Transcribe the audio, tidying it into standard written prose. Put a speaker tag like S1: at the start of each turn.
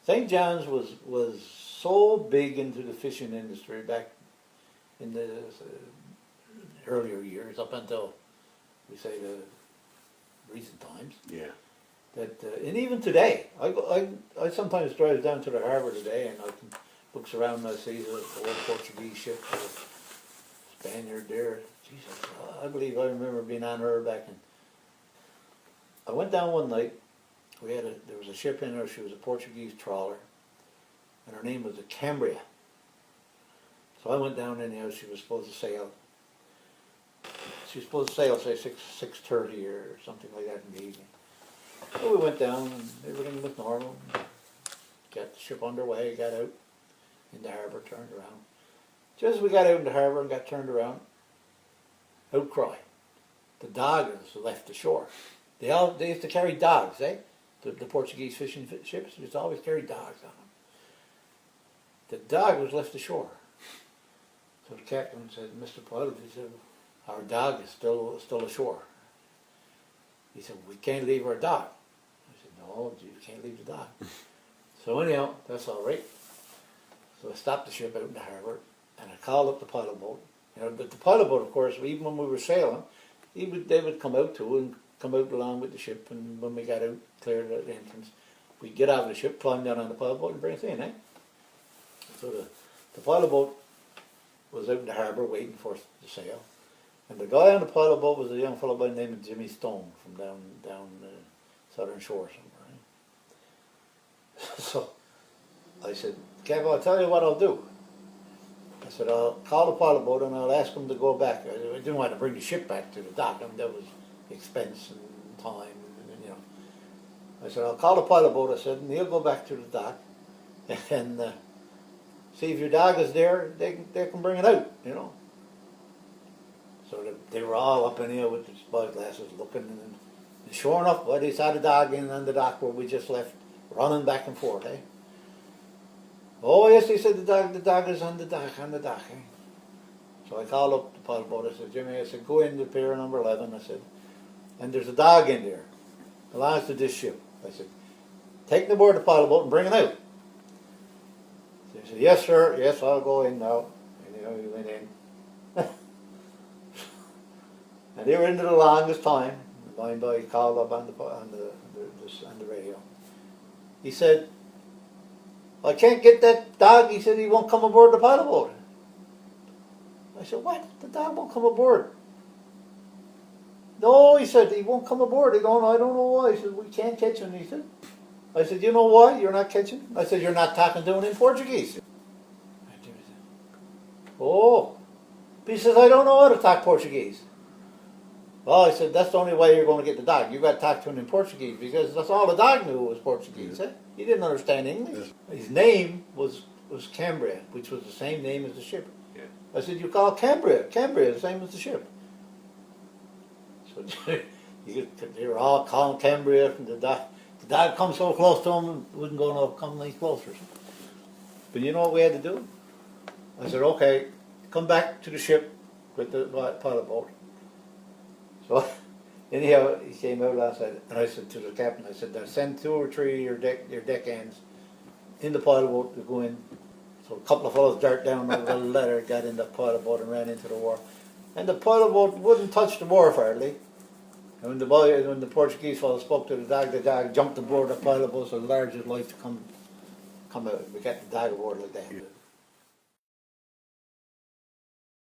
S1: St. John's was so big into the fishing industry back in the earlier years, up until we say the recent times.
S2: Yeah.
S1: That and even today, I sometimes drive down to the harbour today, and I can looks around and I see the old Portuguese ship, the Spaniard there. Jesus, I believe I remember being on her back in. I went down one night. There was a ship in there. She was a Portuguese trawler, and her name was the Cambria. So I went down anyhow. She was supposed to sail. She was supposed to sail, say 6:30 or something like that in the evening. So we went down, and everything was normal. Got the ship underway, got out in the harbour, turned around. Just as we got out in the harbour and got turned around, outcry. The doggers left the shore. They used to carry dogs, eh? The Portuguese fishing ships used to always carry dogs on them. The doggers left the shore. So the captain said, Mr. Pilot, he said, our dog is still ashore. He said, we can't leave our dog. I said, no, you can't leave the dog. So anyhow, that's all right. So I stopped the ship out in the harbour, and I called up the pilot boat. You know, the pilot boat, of course, even when we were sailing, they would come out too and come out along with the ship. And when we got out, cleared the entrance, we'd get out of the ship, climb down on the pilot boat, and bring us in, eh? So the pilot boat was out in the harbour waiting for us to sail. And the guy on the pilot boat was a young fellow by the name of Jimmy Stone from down the southern shore somewhere. Right? So I said, Kev, I'll tell you what I'll do. I said, I'll call the pilot boat and I'll ask him to go back. I didn't want to bring the ship back to the dock. I mean, that was expense and time, and, you know. I said, I'll call the pilot boat, I said, and he'll go back to the dock and see if your dog is there, they can bring it out, you know. So they were all up in here with the spyglasses looking, and sure enough, well, they saw the dog in on the dock where we just left, running back and forth, eh? Oh yes, he said, the dog is on the dock, eh? So I called up the pilot boat, I said, Jimmy, I said, go in to pier number 11, I said, and there's a dog in there, belongs to this ship. I said, take him aboard the pilot boat and bring it out. So he said, yes sir, yes, I'll go in now. And you know, he went in. And they were in there the longest time. And by and by he called up on the radio. He said, I can't get that dog. He said he won't come aboard the pilot boat. I said, what? The dog won't come aboard? No, he said, he won't come aboard. I don't know why. He said, we can't catch him. He said, I said, you know why you're not catching him? I said, you're not talking to him in Portuguese. Oh. He says, I don't know how to talk Portuguese. Well, I said, that's the only way you're going to get the dog. You've got to talk to him in Portuguese, because that's all the dog knew was Portuguese. Eh? He didn't understand English. His name was Cambria, which was the same name as the ship.
S2: Yeah.
S1: I said, you call Cambria, the same as the ship. So they were all calling Cambria, and the dog come so close to him, and wouldn't come any closer. But you know what we had to do? I said, okay, come back to the ship with the pilot boat. So anyhow, he came out last night, and I said to the captain, I said, send 2 or 3 of your deck hands in the pilot boat to go in. So a couple of fellows darted down over the ladder, got in the pilot boat and ran into the wharf. And the pilot boat wouldn't touch the wharf hardly. And when the Portuguese fellow spoke to the dog jumped aboard the pilot boat so large as life to come out. We got the dog aboard like that. Yeah.